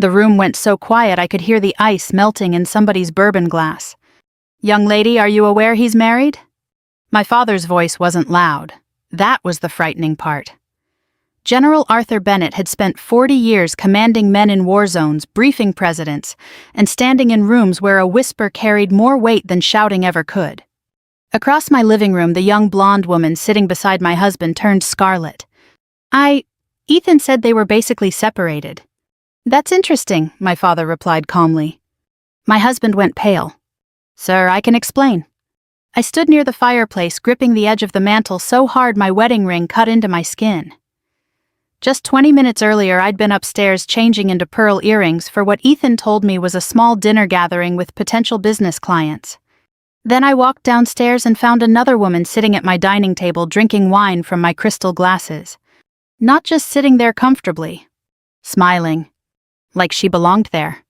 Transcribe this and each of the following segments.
The room went so quiet I could hear the ice melting in somebody's bourbon glass. "Young lady, are you aware he's married?" My father's voice wasn't loud. That was the frightening part. General Arthur Bennett had spent 40 years commanding men in war zones, briefing presidents, and standing in rooms where a whisper carried more weight than shouting ever could. Across my living room, the young blonde woman sitting beside my husband turned scarlet. Ethan said they were basically separated." "That's interesting," my father replied calmly. My husband went pale. "Sir, I can explain." I stood near the fireplace, gripping the edge of the mantel so hard my wedding ring cut into my skin. Just 20 minutes earlier, I'd been upstairs changing into pearl earrings for what Ethan told me was a small dinner gathering with potential business clients. Then I walked downstairs and found another woman sitting at my dining table drinking wine from my crystal glasses. Not just sitting there comfortably, smiling, like she belonged there.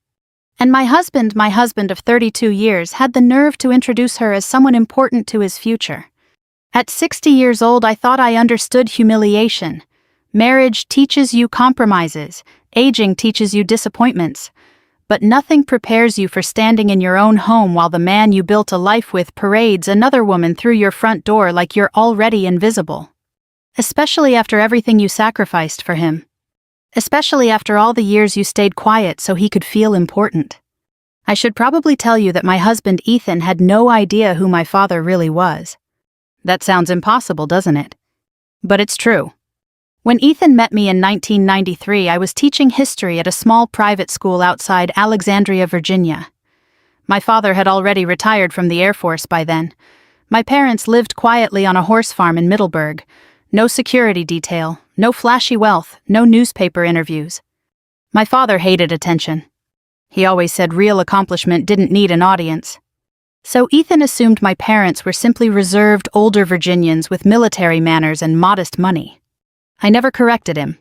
And my husband of 32 years, had the nerve to introduce her as someone important to his future. At 60 years old, I thought I understood humiliation. Marriage teaches you compromises, aging teaches you disappointments. But nothing prepares you for standing in your own home while the man you built a life with parades another woman through your front door like you're already invisible. Especially after everything you sacrificed for him. Especially after all the years you stayed quiet so he could feel important. I should probably tell you that my husband Ethan had no idea who my father really was. That sounds impossible, doesn't it? But it's true. When Ethan met me in 1993, I was teaching history at a small private school outside Alexandria, Virginia. My father had already retired from the Air Force by then. My parents lived quietly on a horse farm in Middleburg. No security detail, no flashy wealth, no newspaper interviews. My father hated attention. He always said real accomplishment didn't need an audience. So Ethan assumed my parents were simply reserved older Virginians with military manners and modest money. I never corrected him.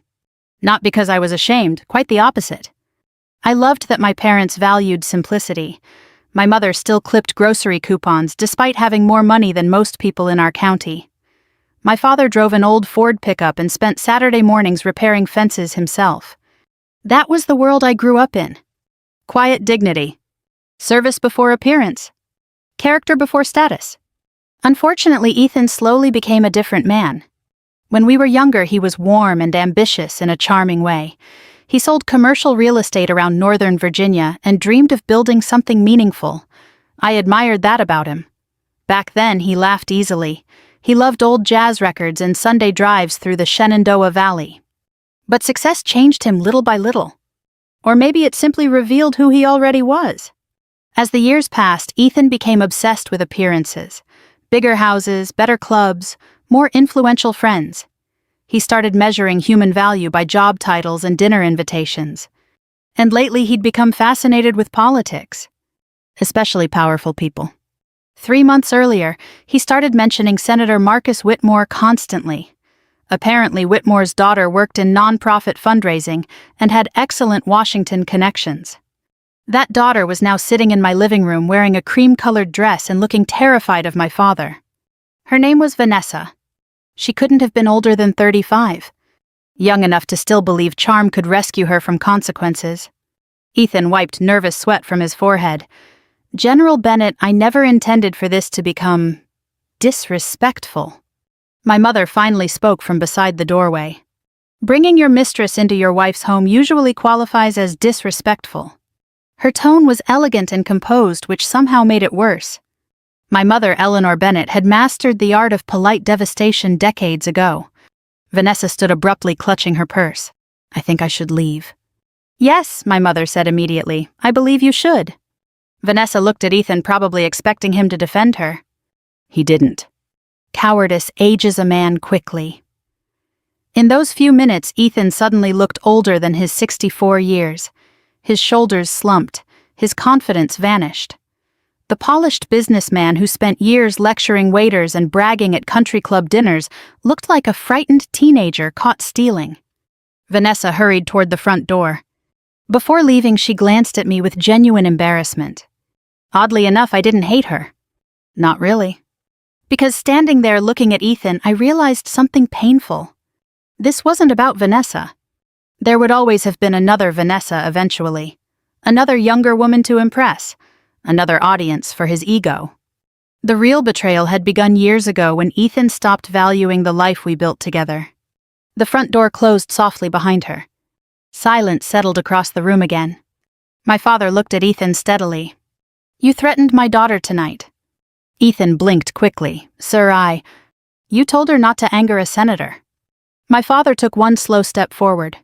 Not because I was ashamed, quite the opposite. I loved that my parents valued simplicity. My mother still clipped grocery coupons despite having more money than most people in our county. My father drove an old Ford pickup and spent Saturday mornings repairing fences himself. That was the world I grew up in. Quiet dignity. Service before appearance. Character before status. Unfortunately, Ethan slowly became a different man. When we were younger, he was warm and ambitious in a charming way. He sold commercial real estate around Northern Virginia and dreamed of building something meaningful. I admired that about him. Back then, he laughed easily. He loved old jazz records and Sunday drives through the Shenandoah Valley. But success changed him little by little. Or maybe it simply revealed who he already was. As the years passed, Ethan became obsessed with appearances. Bigger houses, better clubs, more influential friends. He started measuring human value by job titles and dinner invitations. And lately he'd become fascinated with politics. Especially powerful people. 3 months earlier, he started mentioning Senator Marcus Whitmore constantly. Apparently, Whitmore's daughter worked in nonprofit fundraising and had excellent Washington connections. That daughter was now sitting in my living room wearing a cream-colored dress and looking terrified of my father. Her name was Vanessa. She couldn't have been older than 35. Young enough to still believe charm could rescue her from consequences. Ethan wiped nervous sweat from his forehead. "General Bennett, I never intended for this to become disrespectful." My mother finally spoke from beside the doorway. "Bringing your mistress into your wife's home usually qualifies as disrespectful." Her tone was elegant and composed, which somehow made it worse. My mother, Eleanor Bennett, had mastered the art of polite devastation decades ago. Vanessa stood abruptly clutching her purse. "I think I should leave." "Yes," my mother said immediately. "I believe you should." Vanessa looked at Ethan, probably expecting him to defend her. He didn't. Cowardice ages a man quickly. In those few minutes, Ethan suddenly looked older than his 64 years. His shoulders slumped. His confidence vanished. The polished businessman who spent years lecturing waiters and bragging at country club dinners looked like a frightened teenager caught stealing. Vanessa hurried toward the front door. Before leaving, she glanced at me with genuine embarrassment. Oddly enough, I didn't hate her. Not really. Because standing there looking at Ethan, I realized something painful. This wasn't about Vanessa. There would always have been another Vanessa eventually. Another younger woman to impress. Another audience for his ego. The real betrayal had begun years ago when Ethan stopped valuing the life we built together. The front door closed softly behind her. Silence settled across the room again. My father looked at Ethan steadily. "You threatened my daughter tonight." Ethan blinked quickly. "Sir, You told her not to anger a senator." My father took one slow step forward.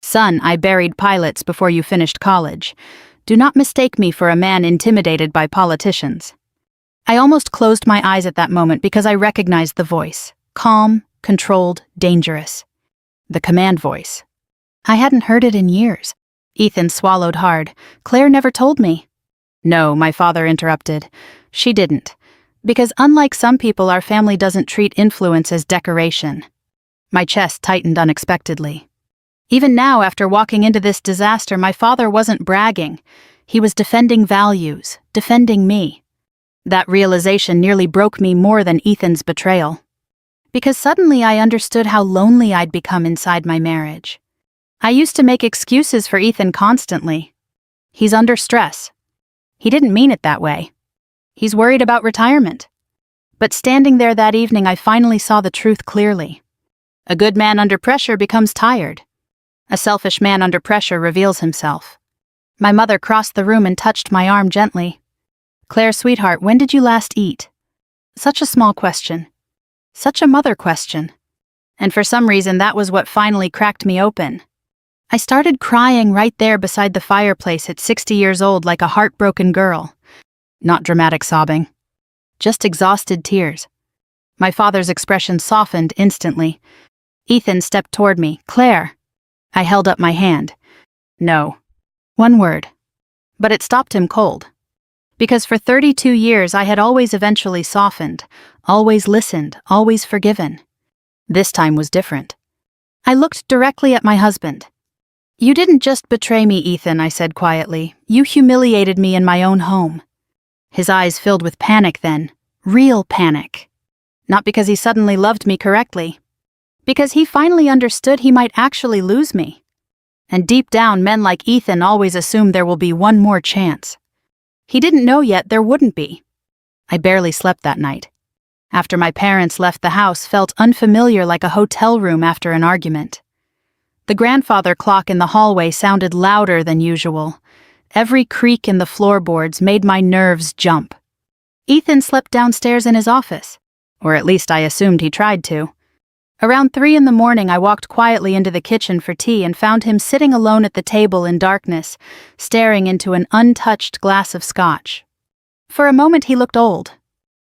"Son, I buried pilots before you finished college. Do not mistake me for a man intimidated by politicians." I almost closed my eyes at that moment because I recognized the voice. Calm, controlled, dangerous. The command voice. I hadn't heard it in years. Ethan swallowed hard. "Claire never told me." "No," my father interrupted. "She didn't. Because unlike some people, our family doesn't treat influence as decoration." My chest tightened unexpectedly. Even now, after walking into this disaster, my father wasn't bragging. He was defending values, defending me. That realization nearly broke me more than Ethan's betrayal. Because suddenly I understood how lonely I'd become inside my marriage. I used to make excuses for Ethan constantly. He's under stress. He didn't mean it that way. He's worried about retirement. But standing there that evening, I finally saw the truth clearly. A good man under pressure becomes tired. A selfish man under pressure reveals himself. My mother crossed the room and touched my arm gently. "Claire, sweetheart, when did you last eat?" Such a small question. Such a mother question. And for some reason, that was what finally cracked me open. I started crying right there beside the fireplace at 60 years old like a heartbroken girl. Not dramatic sobbing. Just exhausted tears. My father's expression softened instantly. Ethan stepped toward me. "Claire." I held up my hand. "No." One word. But it stopped him cold. Because for 32 years I had always eventually softened, always listened, always forgiven. This time was different. I looked directly at my husband. "You didn't just betray me, Ethan," I said quietly. "You humiliated me in my own home." His eyes filled with panic then. Real panic. Not because he suddenly loved me correctly. Because he finally understood he might actually lose me. And deep down, men like Ethan always assume there will be one more chance. He didn't know yet there wouldn't be. I barely slept that night. After my parents left the house, felt unfamiliar like a hotel room after an argument. The grandfather clock in the hallway sounded louder than usual. Every creak in the floorboards made my nerves jump. Ethan slept downstairs in his office, or at least I assumed he tried to. Around 3 in the morning, I walked quietly into the kitchen for tea and found him sitting alone at the table in darkness, staring into an untouched glass of scotch. For a moment he looked old.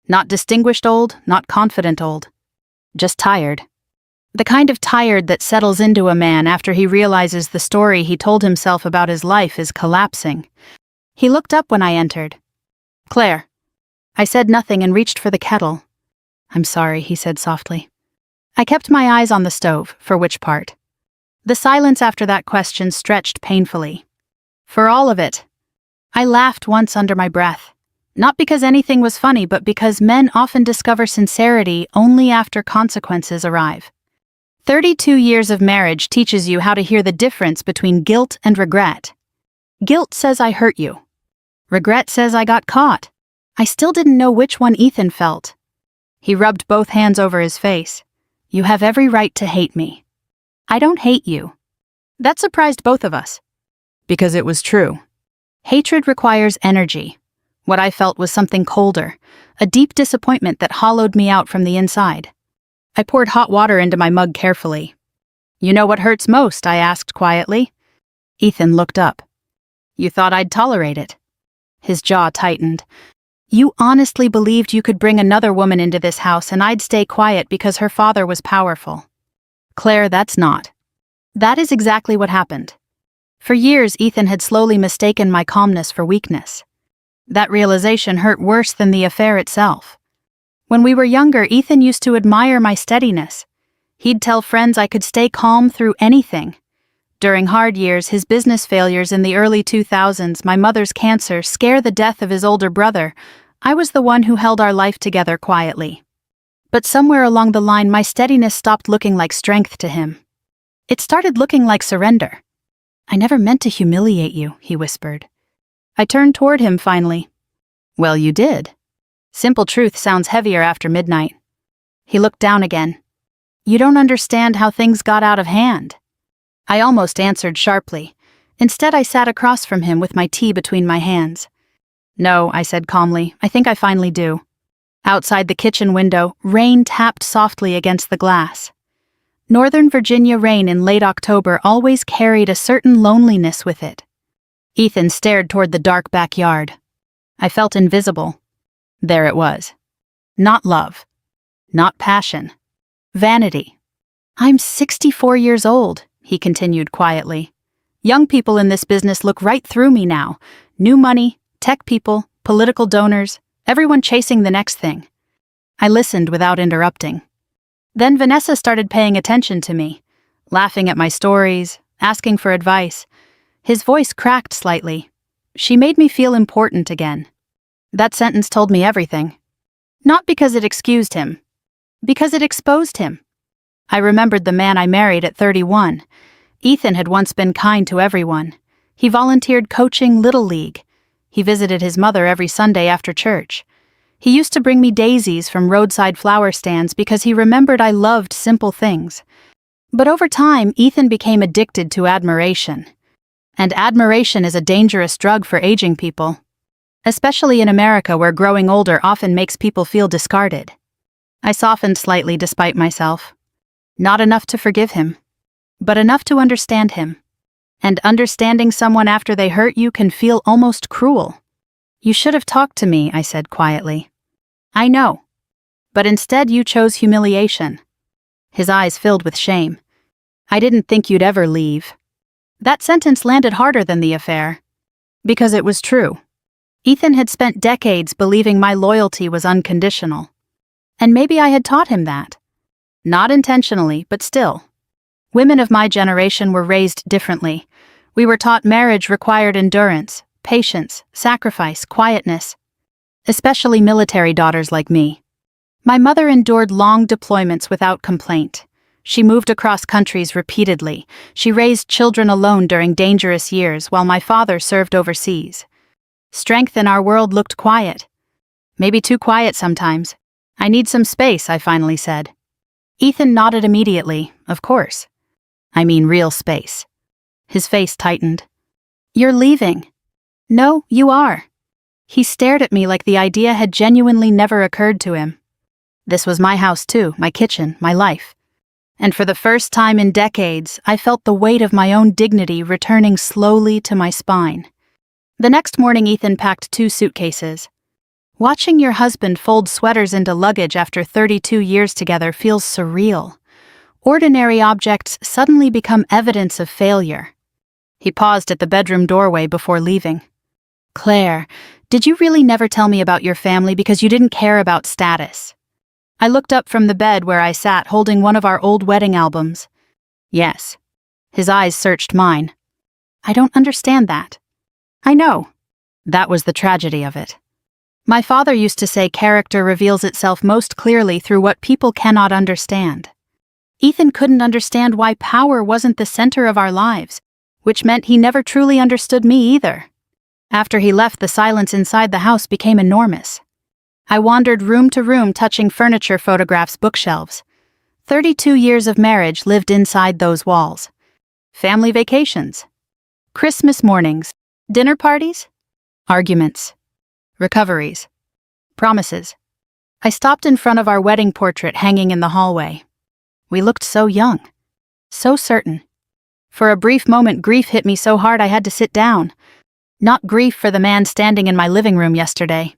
Not distinguished old, not confident old. Just tired. The kind of tired that settles into a man after he realizes the story he told himself about his life is collapsing. He looked up when I entered. "Claire." I said nothing and reached for the kettle. "I'm sorry," he said softly. I kept my eyes on the stove. For which part? The silence after that question stretched painfully. "For all of it." I laughed once under my breath. Not because anything was funny, but because men often discover sincerity only after consequences arrive. 32 years of marriage teaches you how to hear the difference between guilt and regret. Guilt says I hurt you. Regret says I got caught. I still didn't know which one Ethan felt. He rubbed both hands over his face. "You have every right to hate me." "I don't hate you." That surprised both of us. Because it was true. Hatred requires energy. What I felt was something colder, a deep disappointment that hollowed me out from the inside. I poured hot water into my mug carefully. "You know what hurts most?" I asked quietly. Ethan looked up. "You thought I'd tolerate it." His jaw tightened. "You honestly believed you could bring another woman into this house and I'd stay quiet because her father was powerful." "Claire, that's not." That is exactly what happened. For years, Ethan had slowly mistaken my calmness for weakness. That realization hurt worse than the affair itself. When we were younger, Ethan used to admire my steadiness. He'd tell friends I could stay calm through anything. During hard years, his business failures in the early 2000s, my mother's cancer, scare the death of his older brother, I was the one who held our life together quietly. But somewhere along the line, my steadiness stopped looking like strength to him. It started looking like surrender. "I never meant to humiliate you," he whispered. I turned toward him finally. "Well, you did. Simple truth sounds heavier after midnight." He looked down again. "You don't understand how things got out of hand." I almost answered sharply. Instead, I sat across from him with my tea between my hands. "No," I said calmly, "I think I finally do." Outside the kitchen window, rain tapped softly against the glass. Northern Virginia rain in late October always carried a certain loneliness with it. Ethan stared toward the dark backyard. I felt invisible. There it was. Not love. Not passion. Vanity. "I'm 64 years old," he continued quietly. "Young people in this business look right through me now. New money, tech people, political donors, everyone chasing the next thing." I listened without interrupting. Then Vanessa started paying attention to me, laughing at my stories, asking for advice. His voice cracked slightly. She made me feel important again. That sentence told me everything. Not because it excused him, because it exposed him. I remembered the man I married at 31. Ethan had once been kind to everyone. He volunteered coaching Little League. He visited his mother every Sunday after church. He used to bring me daisies from roadside flower stands because he remembered I loved simple things. But over time, Ethan became addicted to admiration. And admiration is a dangerous drug for aging people, especially in America where growing older often makes people feel discarded. I softened slightly despite myself. Not enough to forgive him, but enough to understand him. And understanding someone after they hurt you can feel almost cruel. "You should have talked to me," I said quietly. "I know. But instead you chose humiliation." His eyes filled with shame. "I didn't think you'd ever leave." That sentence landed harder than the affair. Because it was true. Ethan had spent decades believing my loyalty was unconditional. And maybe I had taught him that. Not intentionally, but still. Women of my generation were raised differently. We were taught marriage required endurance, patience, sacrifice, quietness. Especially military daughters like me. My mother endured long deployments without complaint. She moved across countries repeatedly. She raised children alone during dangerous years while my father served overseas. Strength in our world looked quiet. Maybe too quiet sometimes. "I need some space," I finally said. Ethan nodded immediately, of course. "I mean real space." His face tightened. "You're leaving." "No, you are." He stared at me like the idea had genuinely never occurred to him. This was my house too, my kitchen, my life. And for the first time in decades, I felt the weight of my own dignity returning slowly to my spine. The next morning, Ethan packed 2 suitcases. Watching your husband fold sweaters into luggage after 32 years together feels surreal. Ordinary objects suddenly become evidence of failure. He paused at the bedroom doorway before leaving. "Claire, did you really never tell me about your family because you didn't care about status?" I looked up from the bed where I sat holding one of our old wedding albums. "Yes." His eyes searched mine. "I don't understand that." "I know." That was the tragedy of it. My father used to say character reveals itself most clearly through what people cannot understand. Ethan couldn't understand why power wasn't the center of our lives, which meant he never truly understood me either. After he left, the silence inside the house became enormous. I wandered room to room touching furniture, photographs, bookshelves. 32 years of marriage lived inside those walls. Family vacations. Christmas mornings. Dinner parties. Arguments. Recoveries. Promises. I stopped in front of our wedding portrait hanging in the hallway. We looked so young. So certain. For a brief moment, grief hit me so hard I had to sit down. Not grief for the man standing in my living room yesterday.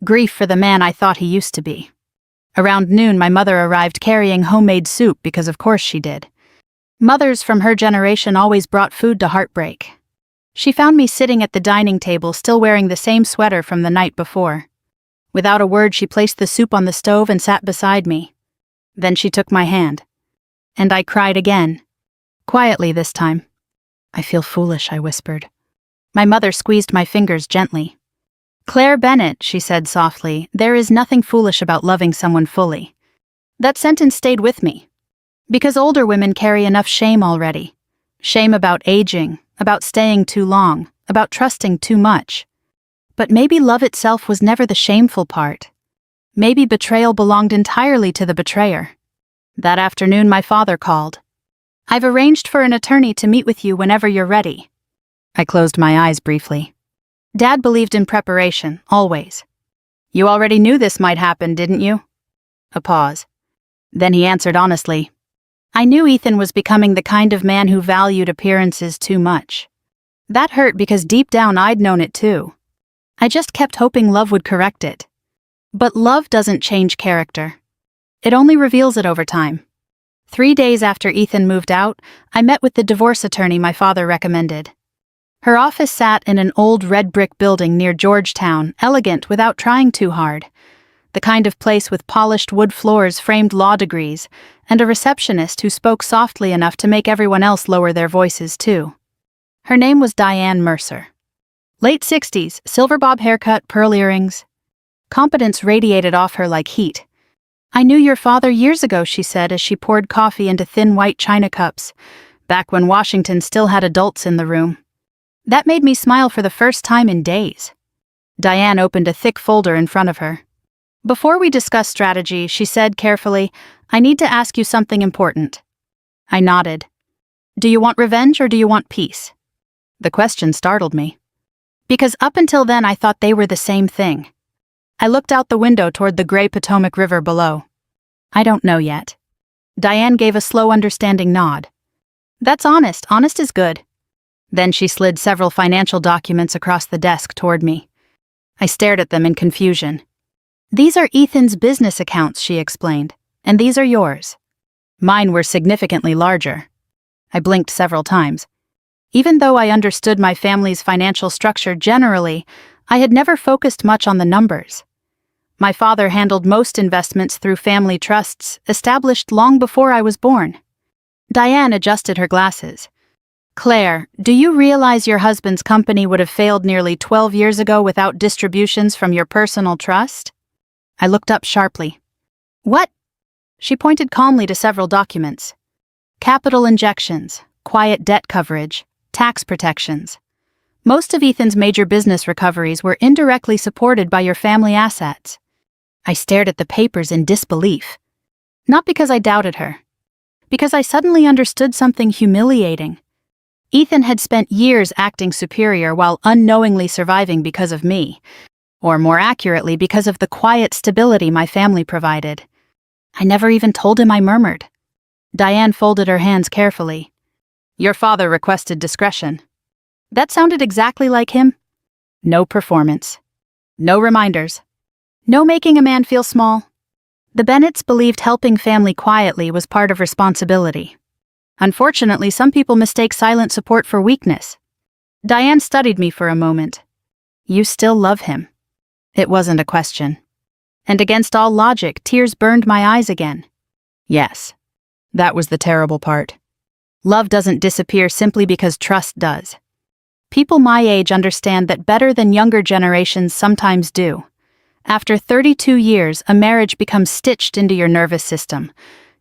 Grief for the man I thought he used to be. Around noon, my mother arrived carrying homemade soup because of course she did. Mothers from her generation always brought food to heartbreak. She found me sitting at the dining table still wearing the same sweater from the night before. Without a word, she placed the soup on the stove and sat beside me. Then she took my hand. And I cried again. Quietly this time. "I feel foolish," I whispered. My mother squeezed my fingers gently. "Claire Bennett," she said softly, "there is nothing foolish about loving someone fully." That sentence stayed with me. Because older women carry enough shame already. Shame about aging, about staying too long, about trusting too much. But maybe love itself was never the shameful part. Maybe betrayal belonged entirely to the betrayer. That afternoon my father called. "I've arranged for an attorney to meet with you whenever you're ready." I closed my eyes briefly. Dad believed in preparation, always. "You already knew this might happen, didn't you?" A pause. Then he answered honestly. "I knew Ethan was becoming the kind of man who valued appearances too much." That hurt because deep down I'd known it too. I just kept hoping love would correct it. But love doesn't change character. It only reveals it over time. 3 days after Ethan moved out, I met with the divorce attorney my father recommended. Her office sat in an old red brick building near Georgetown, elegant without trying too hard. The kind of place with polished wood floors, framed law degrees, and a receptionist who spoke softly enough to make everyone else lower their voices too. Her name was Diane Mercer. Late 60s, silver bob haircut, pearl earrings. Competence radiated off her like heat. "I knew your father years ago," she said as she poured coffee into thin white china cups, back when Washington still had adults in the room. That made me smile for the first time in days. Diane opened a thick folder in front of her. "Before we discuss strategy," she said carefully, "I need to ask you something important." I nodded. "Do you want revenge or do you want peace?" The question startled me. Because up until then I thought they were the same thing. I looked out the window toward the gray Potomac River below. "I don't know yet." Diane gave a slow understanding nod. "That's honest. Honest is good." Then she slid several financial documents across the desk toward me. I stared at them in confusion. "These are Ethan's business accounts," she explained, "and these are yours." Mine were significantly larger. I blinked several times. Even though I understood my family's financial structure generally, I had never focused much on the numbers. My father handled most investments through family trusts, established long before I was born. Diane adjusted her glasses. "Claire, do you realize your husband's company would have failed nearly 12 years ago without distributions from your personal trust?" I looked up sharply. "What?" She pointed calmly to several documents. Capital injections, quiet debt coverage, tax protections. Most of Ethan's major business recoveries were indirectly supported by your family assets. I stared at the papers in disbelief. Not because I doubted her. Because I suddenly understood something humiliating. Ethan had spent years acting superior while unknowingly surviving because of me. Or more accurately, because of the quiet stability my family provided. I never even told him, I murmured. Diane folded her hands carefully. "Your father requested discretion." That sounded exactly like him. No performance. No reminders. No making a man feel small. The Bennetts believed helping family quietly was part of responsibility. Unfortunately, some people mistake silent support for weakness. Diane studied me for a moment. "You still love him." It wasn't a question. And against all logic, tears burned my eyes again. Yes. That was the terrible part. Love doesn't disappear simply because trust does. People my age understand that better than younger generations sometimes do. After 32 years, a marriage becomes stitched into your nervous system.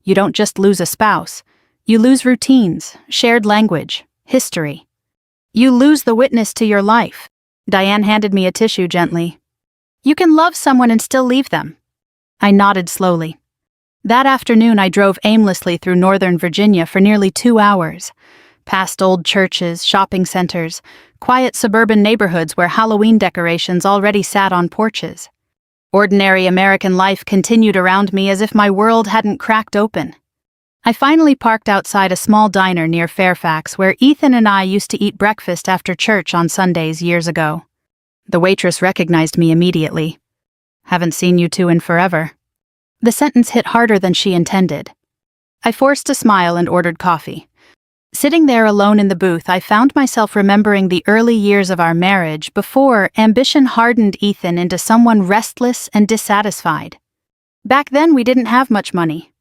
You don't just lose a spouse. You lose routines, shared language, history. You lose the witness to your life. Diane handed me a tissue gently. "You can love someone and still leave them." I nodded slowly. That afternoon I drove aimlessly through Northern Virginia for nearly 2 hours. Past old churches, shopping centers, quiet suburban neighborhoods where Halloween decorations already sat on porches. Ordinary American life continued around me as if my world hadn't cracked open. I finally parked outside a small diner near Fairfax where Ethan and I used to eat breakfast after church on Sundays years ago. The waitress recognized me immediately. "Haven't seen you two in forever." The sentence hit harder than she intended. I forced a smile and ordered coffee. Sitting there alone in the booth, I found myself remembering the early years of our marriage before ambition hardened Ethan into someone restless and dissatisfied. Back then, we didn't have much money.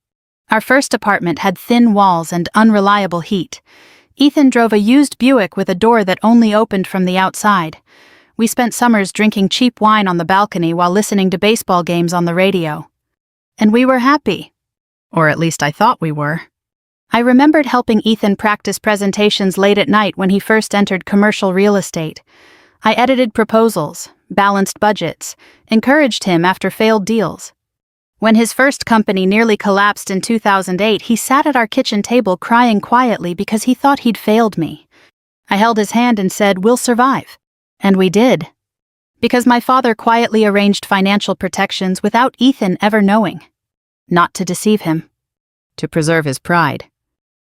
Our first apartment had thin walls and unreliable heat. Ethan drove a used Buick with a door that only opened from the outside. We spent summers drinking cheap wine on the balcony while listening to baseball games on the radio. And we were happy. Or at least I thought we were. I remembered helping Ethan practice presentations late at night when he first entered commercial real estate. I edited proposals, balanced budgets, encouraged him after failed deals. When his first company nearly collapsed in 2008, he sat at our kitchen table crying quietly because he thought he'd failed me. I held his hand and said, "We'll survive." And we did. Because my father quietly arranged financial protections without Ethan ever knowing. Not to deceive him. To preserve his pride.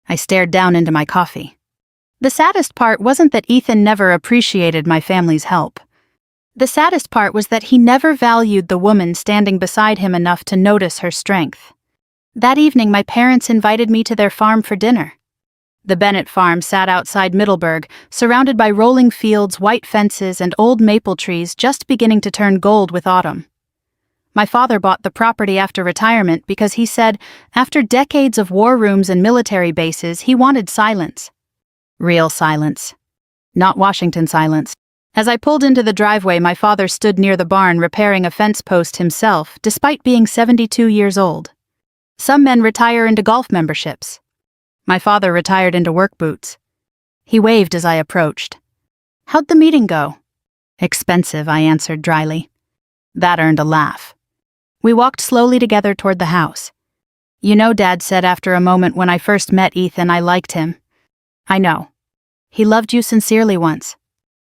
I stared down into my coffee. The saddest part wasn't that Ethan never appreciated my family's help. The saddest part was that he never valued the woman standing beside him enough to notice her strength. That evening, my parents invited me to their farm for dinner. The Bennett farm sat outside Middleburg, surrounded by rolling fields, white fences, and old maple trees just beginning to turn gold with autumn. My father bought the property after retirement because he said, after decades of war rooms and military bases, he wanted silence. Real silence. Not Washington silence. As I pulled into the driveway, my father stood near the barn repairing a fence post himself, despite being 72 years old. Some men retire into golf memberships. My father retired into work boots. He waved as I approached. "How'd the meeting go?" "Expensive," I answered dryly. That earned a laugh. We walked slowly together toward the house. "You know," Dad said after a moment, "when I first met Ethan, I liked him." "I know. He loved you sincerely once."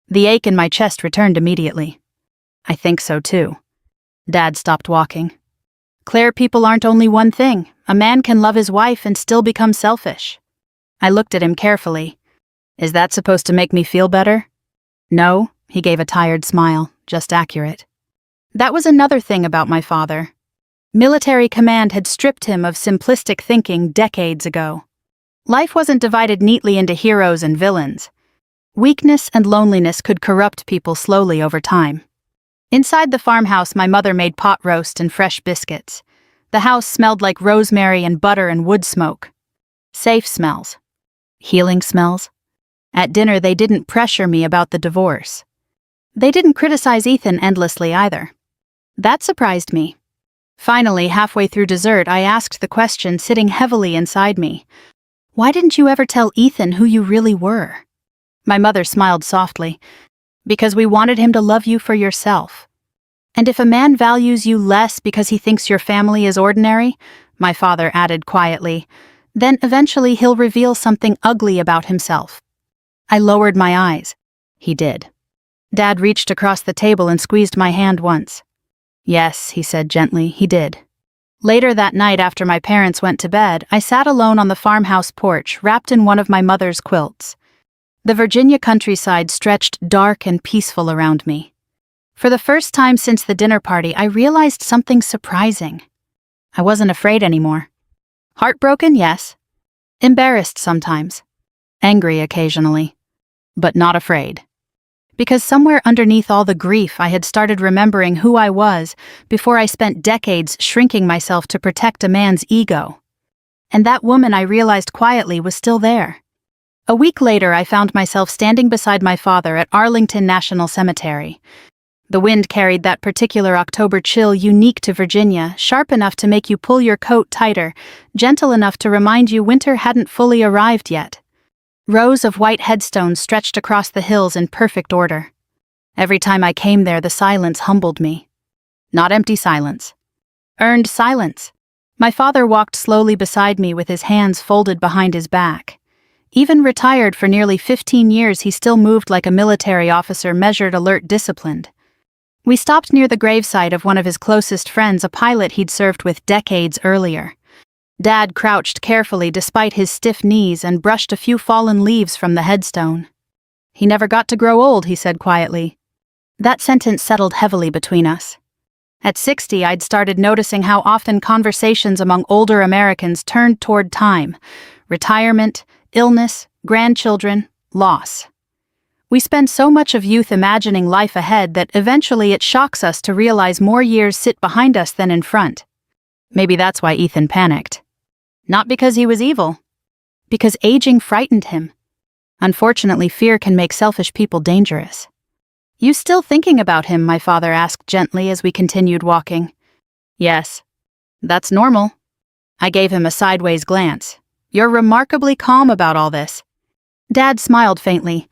The ache in my chest returned immediately. "I think so too." Dad stopped walking. "Claire, people aren't only one thing. A man can love his wife and still become selfish." I looked at him carefully. "Is that supposed to make me feel better?" "No," he gave a tired smile, "just accurate." That was another thing about my father. Military command had stripped him of simplistic thinking decades ago. Life wasn't divided neatly into heroes and villains. Weakness and loneliness could corrupt people slowly over time. Inside the farmhouse, my mother made pot roast and fresh biscuits. The house smelled like rosemary and butter and wood smoke. Safe smells. Healing smells. At dinner, they didn't pressure me about the divorce. They didn't criticize Ethan endlessly either. That surprised me. Finally, halfway through dessert, I asked the question sitting heavily inside me. "Why didn't you ever tell Ethan who you really were?" My mother smiled softly. "Because we wanted him to love you for yourself. And if a man values you less because he thinks your family is ordinary," my father added quietly, "then eventually he'll reveal something ugly about himself." I lowered my eyes. He did. Dad reached across the table and squeezed my hand once. "Yes," he said gently, "he did." Later that night, after my parents went to bed, I sat alone on the farmhouse porch, wrapped in one of my mother's quilts. The Virginia countryside stretched dark and peaceful around me. For the first time since the dinner party, I realized something surprising. I wasn't afraid anymore. Heartbroken, yes. Embarrassed sometimes. Angry occasionally. But not afraid. Because somewhere underneath all the grief, I had started remembering who I was before I spent decades shrinking myself to protect a man's ego. And that woman, I realized quietly, was still there. A week later, I found myself standing beside my father at Arlington National Cemetery. The wind carried that particular October chill unique to Virginia, sharp enough to make you pull your coat tighter, gentle enough to remind you winter hadn't fully arrived yet. Rows of white headstones stretched across the hills in perfect order. Every time I came there, the silence humbled me. Not empty silence. Earned silence. My father walked slowly beside me with his hands folded behind his back. Even retired for nearly 15 years, he still moved like a military officer, measured, alert, disciplined. We stopped near the gravesite of one of his closest friends, a pilot he'd served with decades earlier. Dad crouched carefully despite his stiff knees and brushed a few fallen leaves from the headstone. "He never got to grow old," he said quietly. That sentence settled heavily between us. At 60, I'd started noticing how often conversations among older Americans turned toward time, retirement, illness, grandchildren, loss. We spend so much of youth imagining life ahead that eventually it shocks us to realize more years sit behind us than in front. Maybe that's why Ethan panicked. Not because he was evil. Because aging frightened him. Unfortunately, fear can make selfish people dangerous. "You still thinking about him?" my father asked gently as we continued walking. "Yes." "That's normal." I gave him a sideways glance. You're remarkably calm about all this. Dad smiled faintly.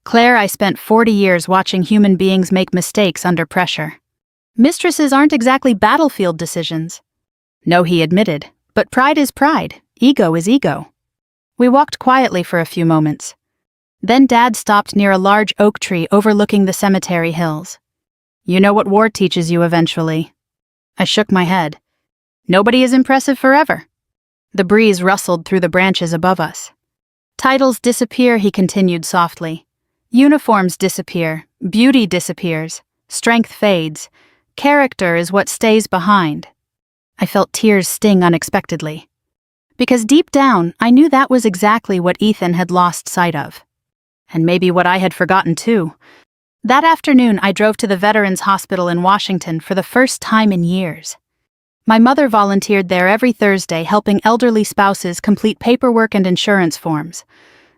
Claire, I spent 40 years watching human beings make mistakes under pressure. Mistresses aren't exactly battlefield decisions. No, he admitted, but pride is pride, ego is ego. We walked quietly for a few moments. Then Dad stopped near a large oak tree overlooking the cemetery hills. You know what war teaches you eventually. I shook my head. Nobody is impressive forever. The breeze rustled through the branches above us. Titles disappear, he continued softly. Uniforms disappear, beauty disappears, strength fades. Character is what stays behind. I felt tears sting unexpectedly. Because deep down, I knew that was exactly what Ethan had lost sight of. And maybe what I had forgotten too. That afternoon, I drove to the Veterans Hospital in Washington for the first time in years. My mother volunteered there every Thursday helping elderly spouses complete paperwork and insurance forms.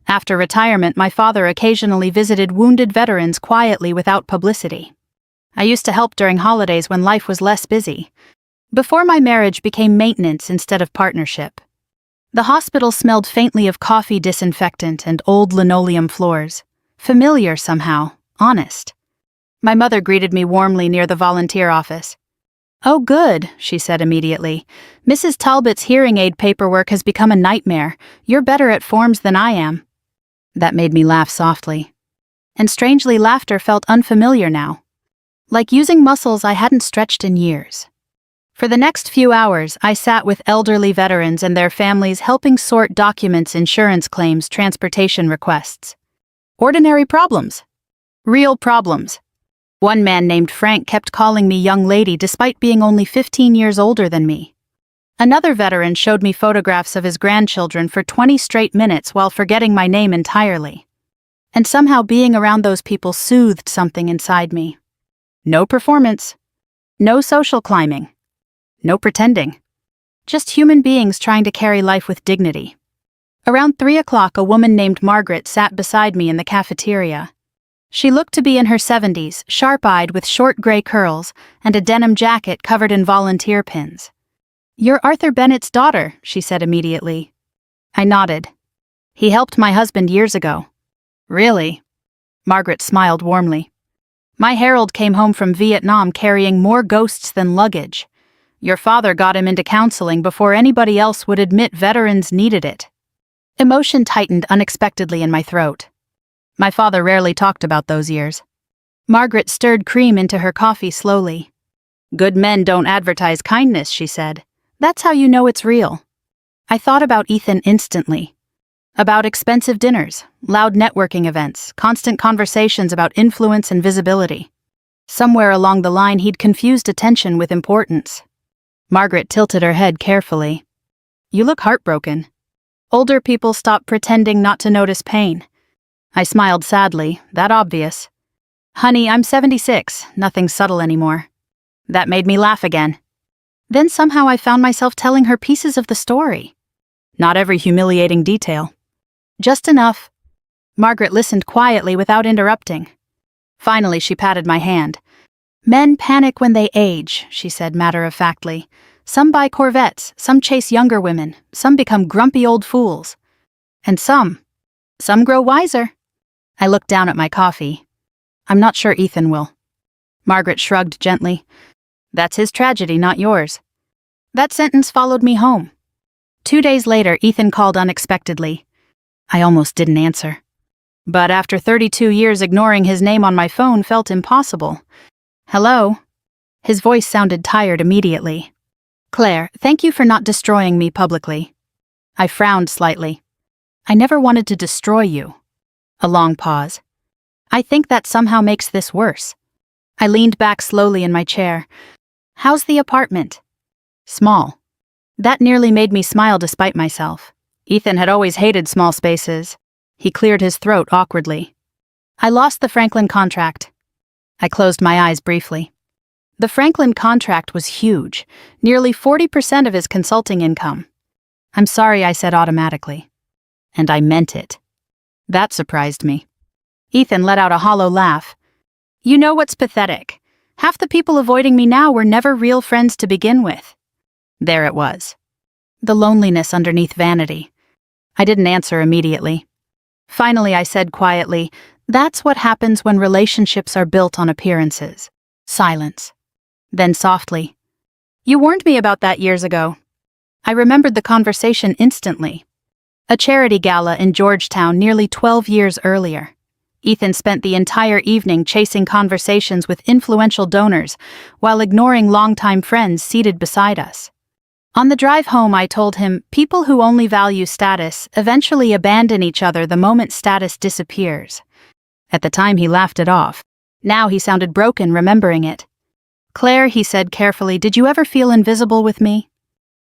After retirement, my father occasionally visited wounded veterans quietly without publicity. I used to help during holidays when life was less busy. Before my marriage became maintenance instead of partnership. The hospital smelled faintly of coffee disinfectant and old linoleum floors. Familiar somehow, honest. My mother greeted me warmly near the volunteer office. Oh good, she said immediately. Mrs. Talbot's hearing aid paperwork has become a nightmare. You're better at forms than I am. That made me laugh softly. And strangely, laughter felt unfamiliar now. Like using muscles I hadn't stretched in years. For the next few hours, I sat with elderly veterans and their families helping sort documents, insurance claims, transportation requests. Ordinary problems. Real problems. One man named Frank kept calling me young lady despite being only 15 years older than me. Another veteran showed me photographs of his grandchildren for 20 straight minutes while forgetting my name entirely. And somehow being around those people soothed something inside me. No performance. No social climbing. No pretending. Just human beings trying to carry life with dignity. Around 3 o'clock, a woman named Margaret sat beside me in the cafeteria. She looked to be in her 70s, sharp-eyed with short gray curls and a denim jacket covered in volunteer pins. You're Arthur Bennett's daughter, she said immediately. I nodded. He helped my husband years ago. Really? Margaret smiled warmly. My Harold came home from Vietnam carrying more ghosts than luggage. Your father got him into counseling before anybody else would admit veterans needed it. Emotion tightened unexpectedly in my throat. My father rarely talked about those years. Margaret stirred cream into her coffee slowly. Good men don't advertise kindness, she said. That's how you know it's real. I thought about Ethan instantly. About expensive dinners, loud networking events, constant conversations about influence and visibility. Somewhere along the line he'd confused attention with importance. Margaret tilted her head carefully. You look heartbroken. Older people stop pretending not to notice pain. I smiled sadly, that obvious. Honey, I'm 76, nothing subtle anymore. That made me laugh again. Then somehow I found myself telling her pieces of the story. Not every humiliating detail. Just enough. Margaret listened quietly without interrupting. Finally, she patted my hand. Men panic when they age, she said matter-of-factly. Some buy Corvettes, some chase younger women, some become grumpy old fools. And some grow wiser. I looked down at my coffee. I'm not sure Ethan will. Margaret shrugged gently. That's his tragedy, not yours. That sentence followed me home. 2 days later, Ethan called unexpectedly. I almost didn't answer. But after 32 years, ignoring his name on my phone felt impossible. Hello? His voice sounded tired immediately. Claire, thank you for not destroying me publicly. I frowned slightly. I never wanted to destroy you. A long pause. I think that somehow makes this worse. I leaned back slowly in my chair. How's the apartment? Small. That nearly made me smile despite myself. Ethan had always hated small spaces. He cleared his throat awkwardly. I lost the Franklin contract. I closed my eyes briefly. The Franklin contract was huge, nearly 40% of his consulting income. I'm sorry, I said automatically. And I meant it. That surprised me. Ethan let out a hollow laugh. You know what's pathetic? Half the people avoiding me now were never real friends to begin with. There it was. The loneliness underneath vanity. I didn't answer immediately. Finally, I said quietly, "That's what happens when relationships are built on appearances." Silence. Then softly, "You warned me about that years ago." I remembered the conversation instantly. A charity gala in Georgetown nearly 12 years earlier. Ethan spent the entire evening chasing conversations with influential donors while ignoring longtime friends seated beside us. On the drive home, I told him, people who only value status eventually abandon each other the moment status disappears. At the time, he laughed it off. Now he sounded broken remembering it. "Claire," he said carefully, "did you ever feel invisible with me?"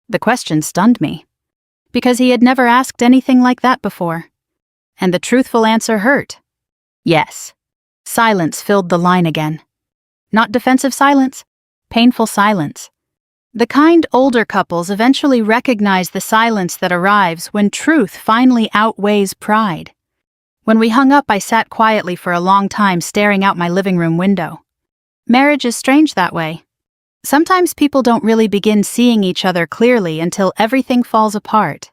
The question stunned me, because he had never asked anything like that before. And the truthful answer hurt. Yes. Silence filled the line again. Not defensive silence, painful silence. The kind older couples eventually recognize the silence that arrives when truth finally outweighs pride. When we hung up, I sat quietly for a long time staring out my living room window. Marriage is strange that way. Sometimes people don't really begin seeing each other clearly until everything falls apart.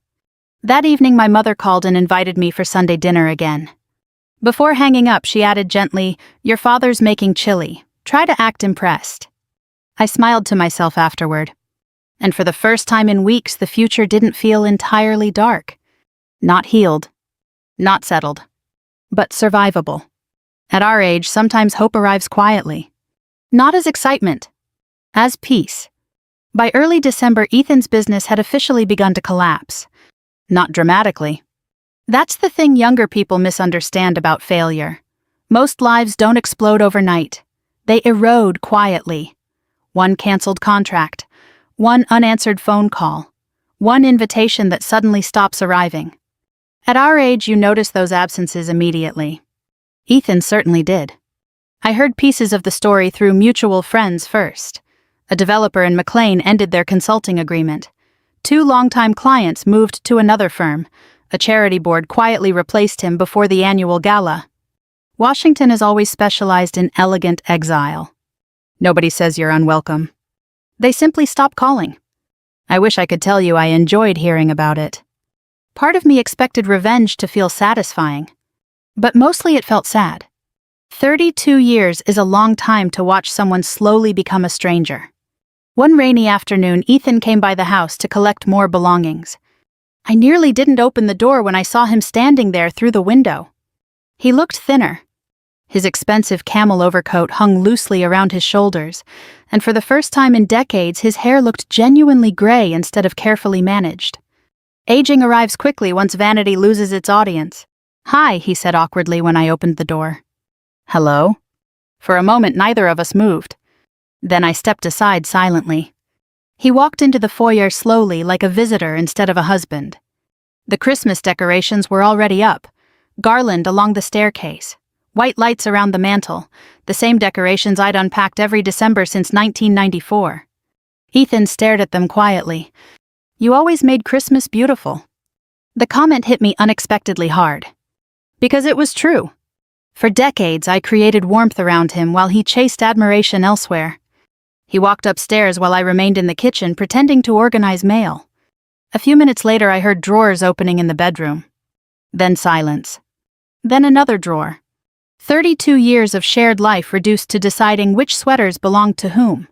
That evening, my mother called and invited me for Sunday dinner again. Before hanging up, she added gently, "Your father's making chili. Try to act impressed." I smiled to myself afterward. And for the first time in weeks, the future didn't feel entirely dark. Not healed. Not settled. But survivable. At our age, sometimes hope arrives quietly. Not as excitement. As peace. By early December, Ethan's business had officially begun to collapse. Not dramatically. That's the thing younger people misunderstand about failure. Most lives don't explode overnight. They erode quietly. One canceled contract, one unanswered phone call, one invitation that suddenly stops arriving. At our age, you notice those absences immediately. Ethan certainly did. I heard pieces of the story through mutual friends first. A developer in McLean ended their consulting agreement. 2 longtime clients moved to another firm. A charity board quietly replaced him before the annual gala. Washington has always specialized in elegant exile. Nobody says you're unwelcome. They simply stop calling. I wish I could tell you I enjoyed hearing about it. Part of me expected revenge to feel satisfying, but mostly it felt sad. 32 years is a long time to watch someone slowly become a stranger. One rainy afternoon, Ethan came by the house to collect more belongings. I nearly didn't open the door when I saw him standing there through the window. He looked thinner. His expensive camel overcoat hung loosely around his shoulders, and for the first time in decades, his hair looked genuinely gray instead of carefully managed. Aging arrives quickly once vanity loses its audience. "Hi," he said awkwardly when I opened the door. "Hello?" For a moment, neither of us moved. Then I stepped aside silently. He walked into the foyer slowly, like a visitor instead of a husband. The Christmas decorations were already up, garland along the staircase, white lights around the mantel, the same decorations I'd unpacked every December since 1994. Ethan stared at them quietly. "You always made Christmas beautiful." The comment hit me unexpectedly hard. Because it was true. For decades, I created warmth around him while he chased admiration elsewhere. He walked upstairs while I remained in the kitchen pretending to organize mail. A few minutes later, I heard drawers opening in the bedroom. Then silence. Then another drawer. 32 years of shared life reduced to deciding which sweaters belonged to whom.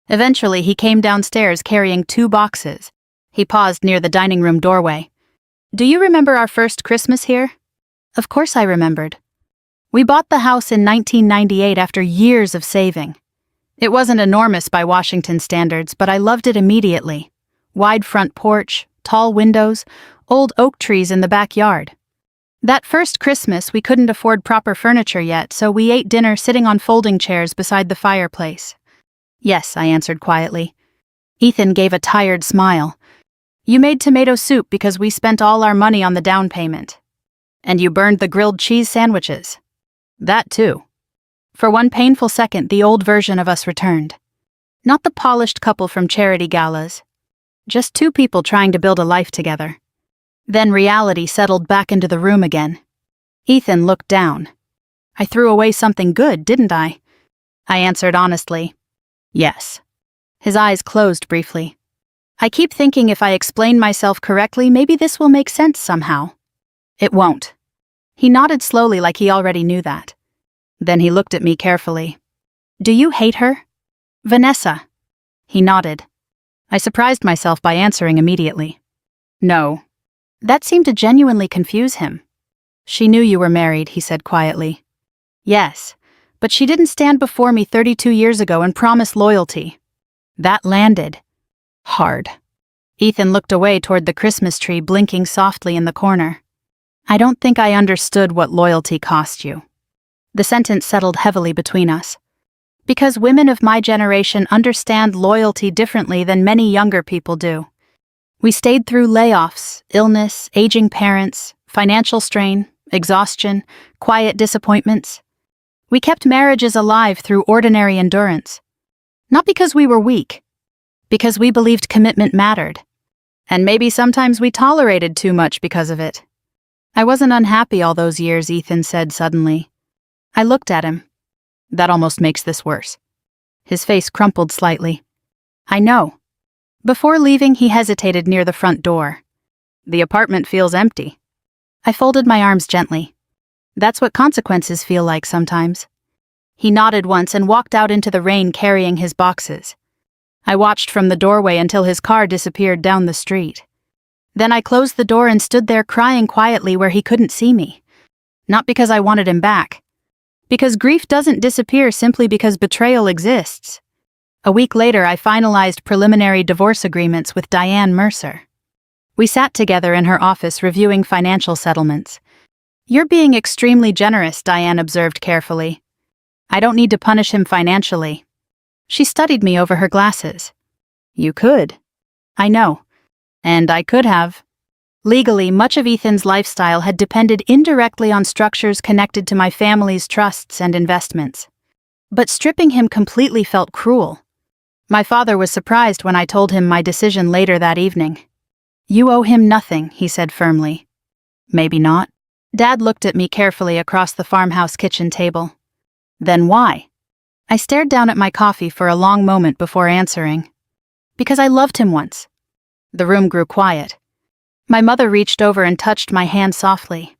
Eventually, he came downstairs carrying 2 boxes. He paused near the dining room doorway. "Do you remember our first Christmas here?" Of course I remembered. We bought the house in 1998 after years of saving. It wasn't enormous by Washington standards, but I loved it immediately. Wide front porch, tall windows, old oak trees in the backyard. That first Christmas, we couldn't afford proper furniture yet, so we ate dinner sitting on folding chairs beside the fireplace. "Yes," I answered quietly. Ethan gave a tired smile. "You made tomato soup because we spent all our money on the down payment. And you burned the grilled cheese sandwiches." "That too." For one painful second, the old version of us returned. Not the polished couple from charity galas. Just 2 people trying to build a life together. Then reality settled back into the room again. Ethan looked down. "I threw away something good, didn't I?" I answered honestly. "Yes." His eyes closed briefly. I keep thinking if I explain myself correctly, maybe this will make sense somehow. It won't. He nodded slowly like he already knew that. Then he looked at me carefully. Do you hate her? Vanessa. He nodded. I surprised myself by answering immediately. No. That seemed to genuinely confuse him. She knew you were married, he said quietly. Yes, but she didn't stand before me 32 years ago and promise loyalty. That landed hard. Ethan looked away toward the Christmas tree blinking softly in the corner. I don't think I understood what loyalty cost you. The sentence settled heavily between us. Because women of my generation understand loyalty differently than many younger people do. We stayed through layoffs, illness, aging parents, financial strain, exhaustion, quiet disappointments. We kept marriages alive through ordinary endurance. Not because we were weak, because we believed commitment mattered. And maybe sometimes we tolerated too much because of it. I wasn't unhappy all those years, Ethan said suddenly. I looked at him. That almost makes this worse. His face crumpled slightly. I know. Before leaving, he hesitated near the front door. The apartment feels empty. I folded my arms gently. That's what consequences feel like sometimes. He nodded once and walked out into the rain carrying his boxes. I watched from the doorway until his car disappeared down the street. Then I closed the door and stood there crying quietly where he couldn't see me. Not because I wanted him back. Because grief doesn't disappear simply because betrayal exists. A week later, I finalized preliminary divorce agreements with Diane Mercer. We sat together in her office reviewing financial settlements. You're being extremely generous, Diane observed carefully. I don't need to punish him financially. She studied me over her glasses. You could. I know. And I could have. Legally, much of Ethan's lifestyle had depended indirectly on structures connected to my family's trusts and investments. But stripping him completely felt cruel. My father was surprised when I told him my decision later that evening. You owe him nothing, he said firmly. Maybe not. Dad looked at me carefully across the farmhouse kitchen table. Then why? I stared down at my coffee for a long moment before answering. Because I loved him once. The room grew quiet. My mother reached over and touched my hand softly.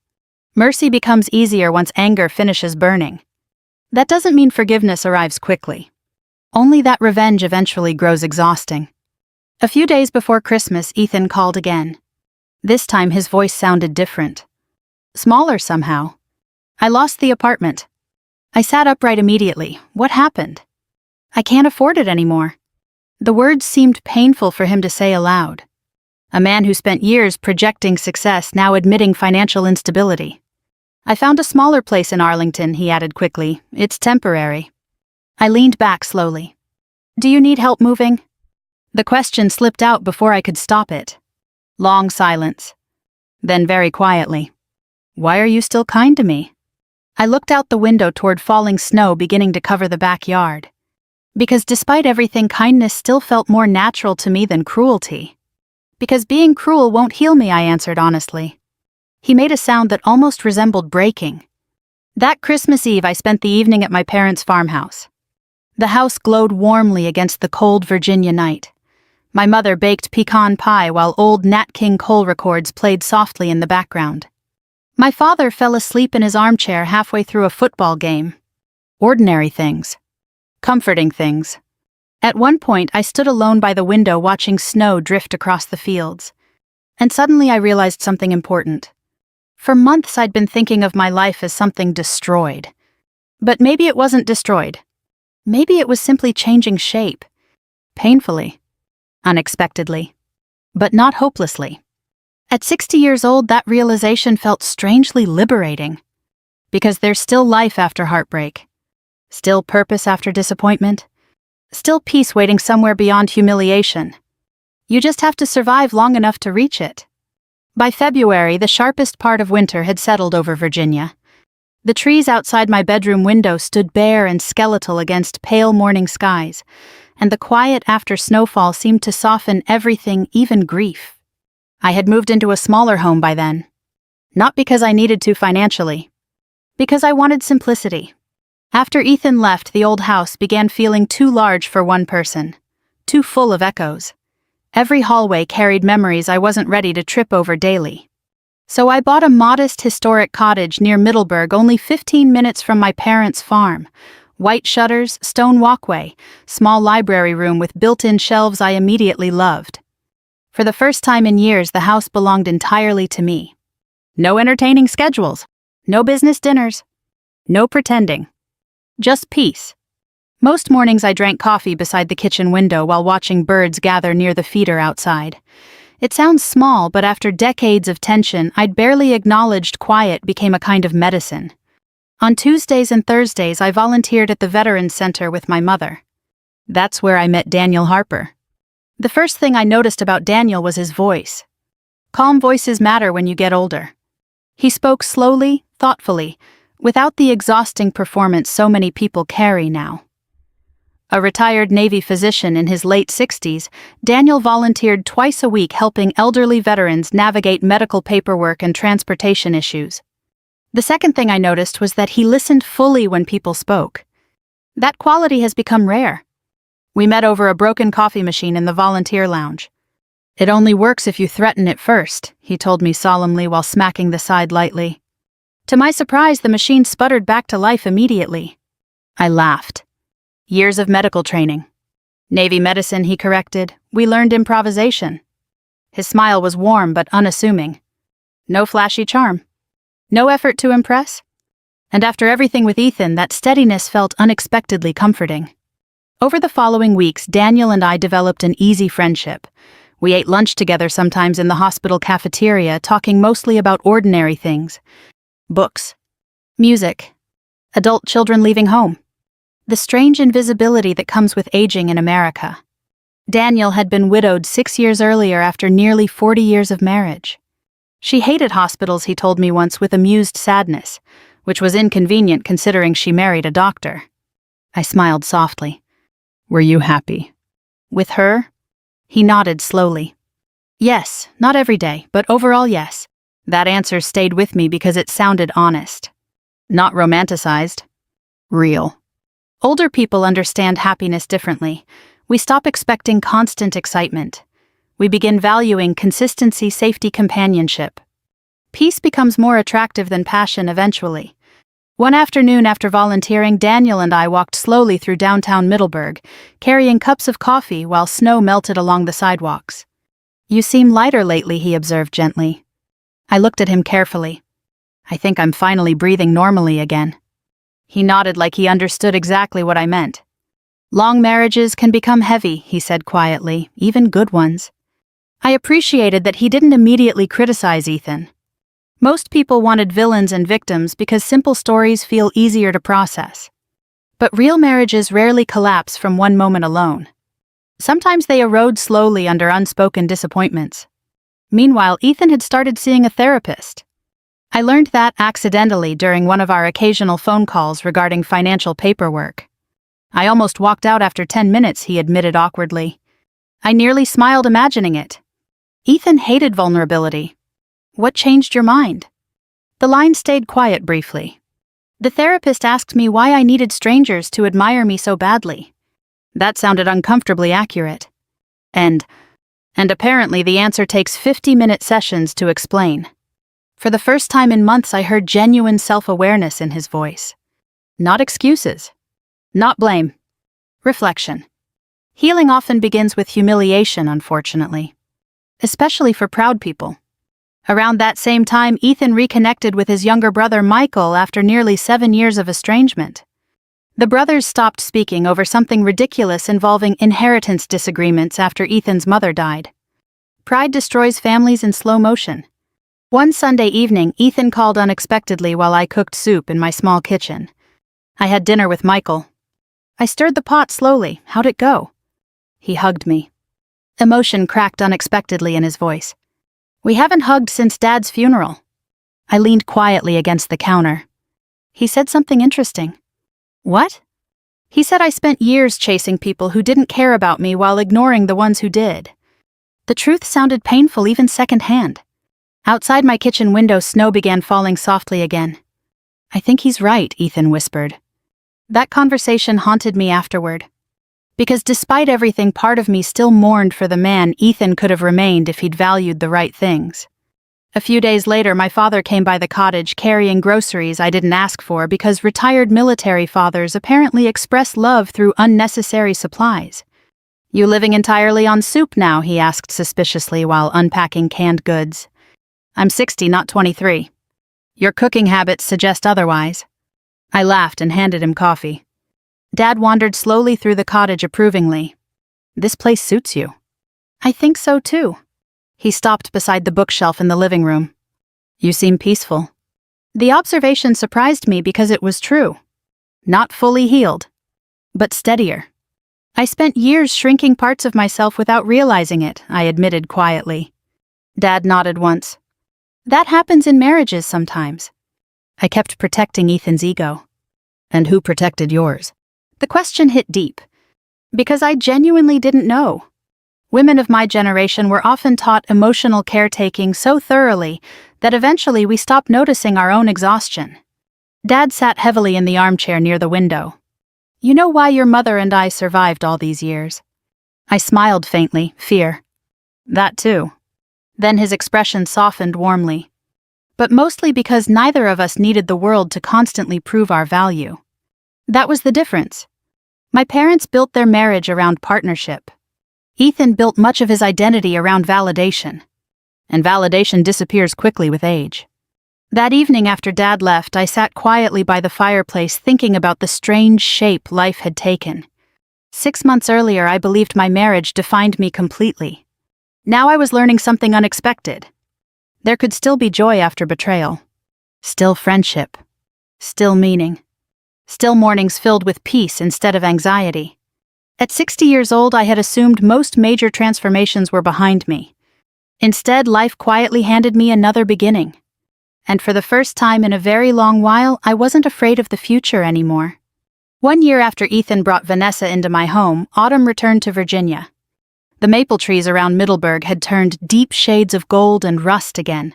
Mercy becomes easier once anger finishes burning. That doesn't mean forgiveness arrives quickly. Only that revenge eventually grows exhausting. A few days before Christmas, Ethan called again. This time his voice sounded different. Smaller somehow. I lost the apartment. I sat upright immediately. What happened? I can't afford it anymore. The words seemed painful for him to say aloud. A man who spent years projecting success now admitting financial instability. I found a smaller place in Arlington, he added quickly. It's temporary. I leaned back slowly. Do you need help moving? The question slipped out before I could stop it. Long silence. Then very quietly. Why are you still kind to me? I looked out the window toward falling snow beginning to cover the backyard. Because despite everything, kindness still felt more natural to me than cruelty. Because being cruel won't heal me, I answered honestly. He made a sound that almost resembled breaking. That Christmas Eve, I spent the evening at my parents' farmhouse. The house glowed warmly against the cold Virginia night. My mother baked pecan pie while old Nat King Cole records played softly in the background. My father fell asleep in his armchair halfway through a football game. Ordinary things. Comforting things. At one point, I stood alone by the window watching snow drift across the fields. And suddenly I realized something important. For months I'd been thinking of my life as something destroyed. But maybe it wasn't destroyed. Maybe it was simply changing shape. Painfully. Unexpectedly. But not hopelessly. At 60 years old, that realization felt strangely liberating. Because there's still life after heartbreak. Still purpose after disappointment. Still peace waiting somewhere beyond humiliation. You just have to survive long enough to reach it. By February, the sharpest part of winter had settled over Virginia. The trees outside my bedroom window stood bare and skeletal against pale morning skies, and the quiet after snowfall seemed to soften everything, even grief. I had moved into a smaller home by then. Not because I needed to financially. Because I wanted simplicity. After Ethan left, the old house began feeling too large for one person. Too full of echoes. Every hallway carried memories I wasn't ready to trip over daily. So I bought a modest historic cottage near Middleburg, only 15 minutes from my parents' farm. White shutters, stone walkway, small library room with built-in shelves I immediately loved. For the first time in years, the house belonged entirely to me. No entertaining schedules, no business dinners, no pretending. Just peace. Most mornings I drank coffee beside the kitchen window while watching birds gather near the feeder outside. It sounds small, but after decades of tension I'd barely acknowledged, quiet became a kind of medicine. On Tuesdays and Thursdays I volunteered at the Veterans Center with my mother. That's where I met Daniel Harper. The first thing I noticed about Daniel was his voice. Calm voices matter when you get older. He spoke slowly, thoughtfully, without the exhausting performance so many people carry now. A retired Navy physician in his late 60s, Daniel volunteered twice a week helping elderly veterans navigate medical paperwork and transportation issues. The second thing I noticed was that he listened fully when people spoke. That quality has become rare. We met over a broken coffee machine in the volunteer lounge. "It only works if you threaten it first," he told me solemnly while smacking the side lightly. To my surprise, the machine sputtered back to life immediately. I laughed. Years of medical training. Navy medicine, he corrected. We learned improvisation. His smile was warm but unassuming. No flashy charm. No effort to impress. And after everything with Ethan, that steadiness felt unexpectedly comforting. Over the following weeks, Daniel and I developed an easy friendship. We ate lunch together sometimes in the hospital cafeteria, talking mostly about ordinary things. Books. Music. Adult children leaving home. The strange invisibility that comes with aging in America. Daniel had been widowed 6 years earlier after nearly 40 years of marriage. She hated hospitals, he told me once with amused sadness, which was inconvenient considering she married a doctor. I smiled softly. "Were you happy?" "With her?" He nodded slowly. "Yes, not every day, but overall yes." That answer stayed with me because it sounded honest. Not romanticized. Real. Older people understand happiness differently. We stop expecting constant excitement. We begin valuing consistency, safety, companionship. Peace becomes more attractive than passion eventually. One afternoon after volunteering, Daniel and I walked slowly through downtown Middleburg, carrying cups of coffee while snow melted along the sidewalks. "You seem lighter lately," he observed gently. I looked at him carefully. "I think I'm finally breathing normally again." He nodded like he understood exactly what I meant. "Long marriages can become heavy," he said quietly, "even good ones." I appreciated that he didn't immediately criticize Ethan. Most people wanted villains and victims because simple stories feel easier to process. But real marriages rarely collapse from one moment alone. Sometimes they erode slowly under unspoken disappointments. Meanwhile, Ethan had started seeing a therapist. I learned that accidentally during one of our occasional phone calls regarding financial paperwork. "I almost walked out after 10 minutes, he admitted awkwardly. I nearly smiled imagining it. Ethan hated vulnerability. "What changed your mind?" The line stayed quiet briefly. The therapist asked me why I needed strangers to admire me so badly. That sounded uncomfortably accurate. And apparently the answer takes 50-minute sessions to explain. For the first time in months, I heard genuine self-awareness in his voice. Not excuses. Not blame. Reflection. Healing often begins with humiliation, unfortunately. Especially for proud people. Around that same time, Ethan reconnected with his younger brother Michael after nearly 7 years of estrangement. The brothers stopped speaking over something ridiculous involving inheritance disagreements after Ethan's mother died. Pride destroys families in slow motion. One Sunday evening, Ethan called unexpectedly while I cooked soup in my small kitchen. I had dinner with Michael. I stirred the pot slowly. "How'd it go?" He hugged me. Emotion cracked unexpectedly in his voice. "We haven't hugged since Dad's funeral." I leaned quietly against the counter. He said something interesting. "What?" He said I spent years chasing people who didn't care about me while ignoring the ones who did. The truth sounded painful even secondhand. Outside my kitchen window, snow began falling softly again. "I think he's right," Ethan whispered. That conversation haunted me afterward. Because despite everything, part of me still mourned for the man Ethan could have remained if he'd valued the right things. A few days later, my father came by the cottage carrying groceries I didn't ask for because retired military fathers apparently express love through unnecessary supplies. "You living entirely on soup now?" he asked suspiciously while unpacking canned goods. "I'm 60, not 23. Your cooking habits suggest otherwise." I laughed and handed him coffee. Dad wandered slowly through the cottage approvingly. "This place suits you." "I think so too." He stopped beside the bookshelf in the living room. "You seem peaceful." The observation surprised me because it was true. Not fully healed, but steadier. "I spent years shrinking parts of myself without realizing it," I admitted quietly. Dad nodded once. "That happens in marriages sometimes." I kept protecting Ethan's ego. "And who protected yours?" The question hit deep. Because I genuinely didn't know. Women of my generation were often taught emotional caretaking so thoroughly that eventually we stopped noticing our own exhaustion. Dad sat heavily in the armchair near the window. "You know why your mother and I survived all these years?" I smiled faintly, fear. "That too." Then his expression softened warmly. "But mostly because neither of us needed the world to constantly prove our value." That was the difference. My parents built their marriage around partnership. Ethan built much of his identity around validation. And validation disappears quickly with age. That evening after Dad left, I sat quietly by the fireplace thinking about the strange shape life had taken. 6 months earlier, I believed my marriage defined me completely. Now I was learning something unexpected. There could still be joy after betrayal. Still friendship. Still meaning. Still mornings filled with peace instead of anxiety. At 60 years old, I had assumed most major transformations were behind me. Instead, life quietly handed me another beginning. And for the first time in a very long while, I wasn't afraid of the future anymore. 1 year after Ethan brought Vanessa into my home, autumn returned to Virginia. The maple trees around Middleburg had turned deep shades of gold and rust again,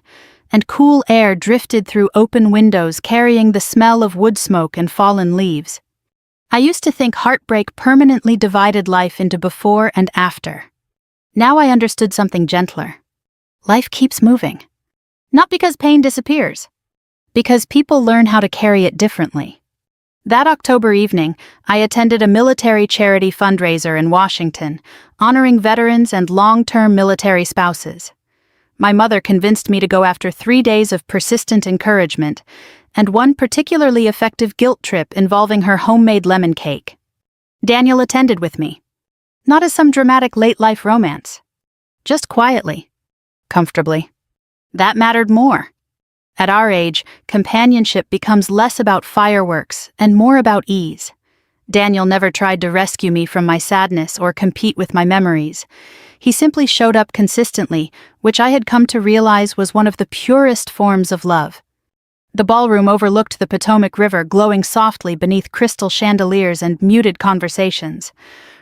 and cool air drifted through open windows carrying the smell of wood smoke and fallen leaves. I used to think heartbreak permanently divided life into before and after. Now I understood something gentler. Life keeps moving. Not because pain disappears, because people learn how to carry it differently. That October evening, I attended a military charity fundraiser in Washington, honoring veterans and long-term military spouses. My mother convinced me to go after 3 days of persistent encouragement, and one particularly effective guilt trip involving her homemade lemon cake. Daniel attended with me. Not as some dramatic late-life romance. Just quietly. Comfortably. That mattered more. At our age, companionship becomes less about fireworks and more about ease. Daniel never tried to rescue me from my sadness or compete with my memories. He simply showed up consistently, which I had come to realize was one of the purest forms of love. The ballroom overlooked the Potomac River, glowing softly beneath crystal chandeliers and muted conversations.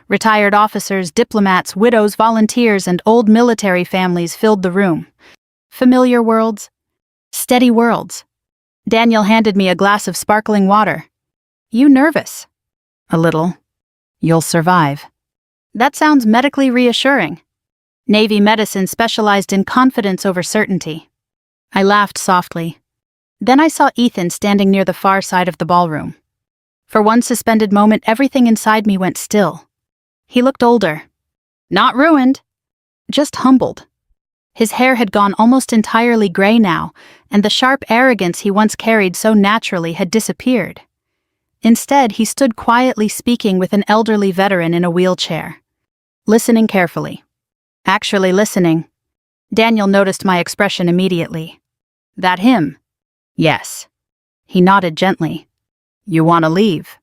Retired officers, diplomats, widows, volunteers, and old military families filled the room. Familiar worlds. Steady worlds. Daniel handed me a glass of sparkling water. "You nervous?" "A little." "You'll survive." That sounds medically reassuring. Navy medicine specialized in confidence over certainty. I laughed softly. Then I saw Ethan standing near the far side of the ballroom. For one suspended moment, everything inside me went still. He looked older. Not ruined. Just humbled. His hair had gone almost entirely gray now, and the sharp arrogance he once carried so naturally had disappeared. Instead, he stood quietly speaking with an elderly veteran in a wheelchair. Listening carefully. Actually listening. Daniel noticed my expression immediately. "That him?" "Yes." He nodded gently. "You want to leave?"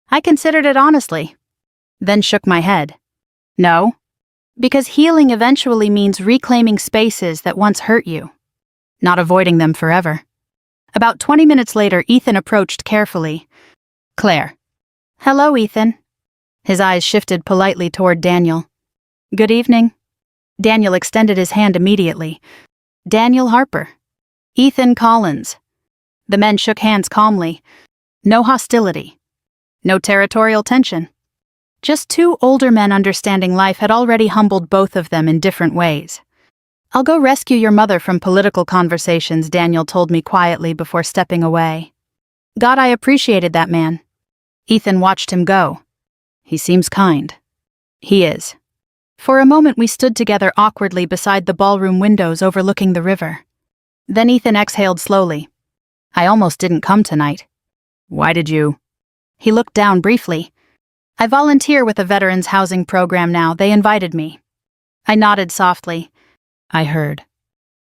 I considered it honestly. Then shook my head. "No." Because healing eventually means reclaiming spaces that once hurt you, not avoiding them forever. About 20 minutes later, Ethan approached carefully. "Claire." "Hello, Ethan." His eyes shifted politely toward Daniel. "Good evening." Daniel extended his hand immediately. "Daniel Harper." "Ethan Collins." The men shook hands calmly. No hostility. No territorial tension. Just two older men understanding life had already humbled both of them in different ways. "I'll go rescue your mother from political conversations," Daniel told me quietly before stepping away. God, I appreciated that man. Ethan watched him go. "He seems kind." "He is." For a moment we stood together awkwardly beside the ballroom windows overlooking the river. Then Ethan exhaled slowly. "I almost didn't come tonight." "Why did you?" He looked down briefly. "I volunteer with a veterans housing program now. They invited me." I nodded softly. I heard.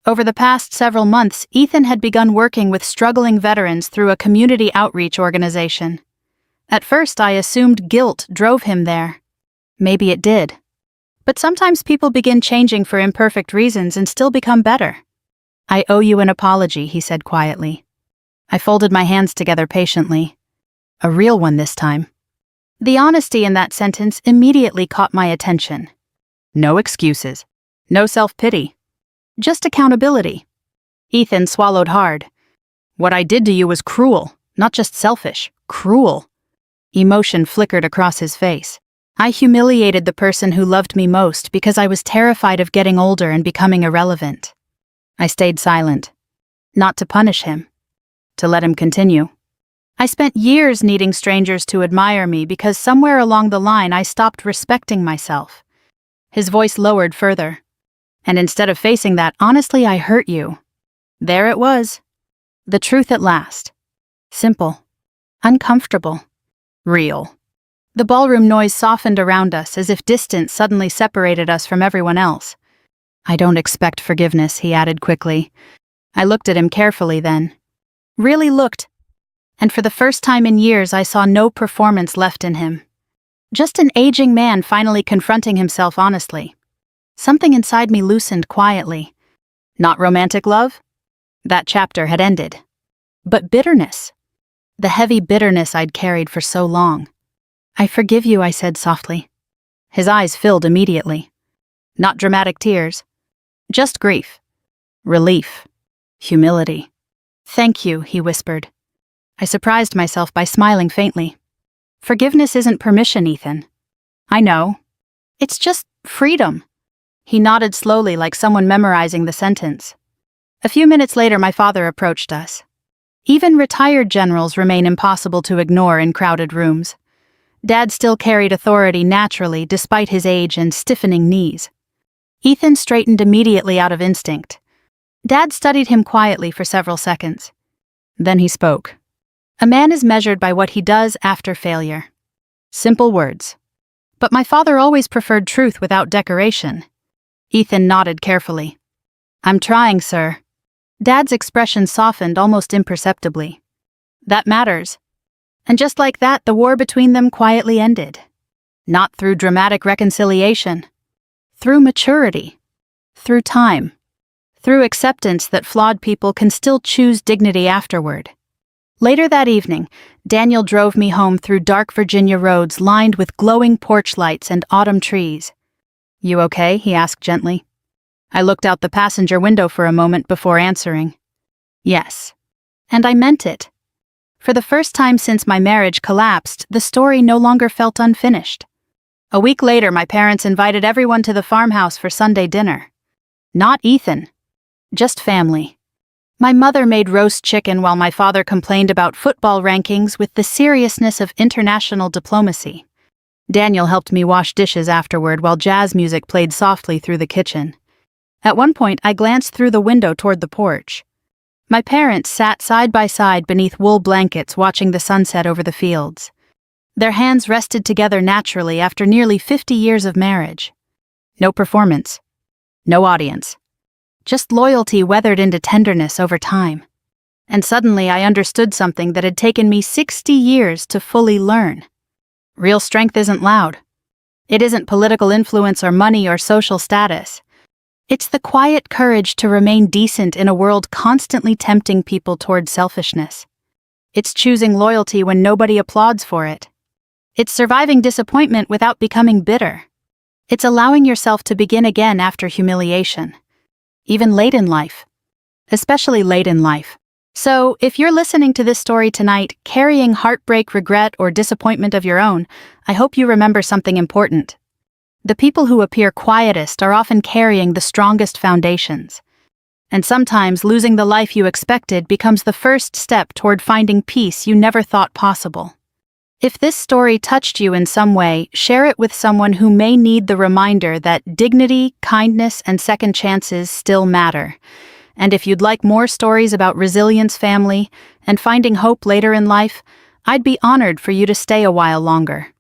Over the past several months, Ethan had begun working with struggling veterans through a community outreach organization. At first, I assumed guilt drove him there. Maybe it did. But sometimes people begin changing for imperfect reasons and still become better. "I owe you an apology," he said quietly. I folded my hands together patiently. A real one this time. The honesty in that sentence immediately caught my attention. No excuses. No self-pity. Just accountability. Ethan swallowed hard. "What I did to you was cruel, not just selfish. Cruel." Emotion flickered across his face. I humiliated the person who loved me most because I was terrified of getting older and becoming irrelevant. I stayed silent. Not to punish him. To let him continue. I spent years needing strangers to admire me because somewhere along the line I stopped respecting myself. His voice lowered further. "And instead of facing that, honestly, I hurt you." There it was. The truth at last. Simple. Uncomfortable. Real. The ballroom noise softened around us as if distance suddenly separated us from everyone else. "I don't expect forgiveness," he added quickly. I looked at him carefully then. Really looked. And for the first time in years I saw no performance left in him. Just an aging man finally confronting himself honestly. Something inside me loosened quietly. Not romantic love? That chapter had ended. But bitterness. The heavy bitterness I'd carried for so long. "I forgive you," I said softly. His eyes filled immediately. Not dramatic tears. Just grief. Relief. Humility. "Thank you," he whispered. I surprised myself by smiling faintly. "Forgiveness isn't permission, Ethan." "I know. It's just freedom." He nodded slowly like someone memorizing the sentence. A few minutes later my father approached us. Even retired generals remain impossible to ignore in crowded rooms. Dad still carried authority naturally despite his age and stiffening knees. Ethan straightened immediately out of instinct. Dad studied him quietly for several seconds. Then he spoke. "A man is measured by what he does after failure." Simple words. But my father always preferred truth without decoration. Ethan nodded carefully. "I'm trying, sir." Dad's expression softened almost imperceptibly. "That matters." And just like that, the war between them quietly ended. Not through dramatic reconciliation. Through maturity. Through time. Through acceptance that flawed people can still choose dignity afterward. Later that evening, Daniel drove me home through dark Virginia roads lined with glowing porch lights and autumn trees. "You okay?" he asked gently. I looked out the passenger window for a moment before answering. Yes. And I meant it. For the first time since my marriage collapsed, the story no longer felt unfinished. A week later, my parents invited everyone to the farmhouse for Sunday dinner. Not Ethan. Just family. My mother made roast chicken while my father complained about football rankings with the seriousness of international diplomacy. Daniel helped me wash dishes afterward while jazz music played softly through the kitchen. At one point, I glanced through the window toward the porch. My parents sat side by side beneath wool blankets watching the sunset over the fields. Their hands rested together naturally after nearly 50 years of marriage. No performance. No audience. Just loyalty weathered into tenderness over time. And suddenly I understood something that had taken me 60 years to fully learn. Real strength isn't loud. It isn't political influence or money or social status. It's the quiet courage to remain decent in a world constantly tempting people toward selfishness. It's choosing loyalty when nobody applauds for it. It's surviving disappointment without becoming bitter. It's allowing yourself to begin again after humiliation. Even late in life. Especially late in life. So, if you're listening to this story tonight, carrying heartbreak, regret, or disappointment of your own, I hope you remember something important. The people who appear quietest are often carrying the strongest foundations. And sometimes losing the life you expected becomes the first step toward finding peace you never thought possible. If this story touched you in some way, share it with someone who may need the reminder that dignity, kindness, and second chances still matter. And if you'd like more stories about resilience, family, and finding hope later in life, I'd be honored for you to stay a while longer.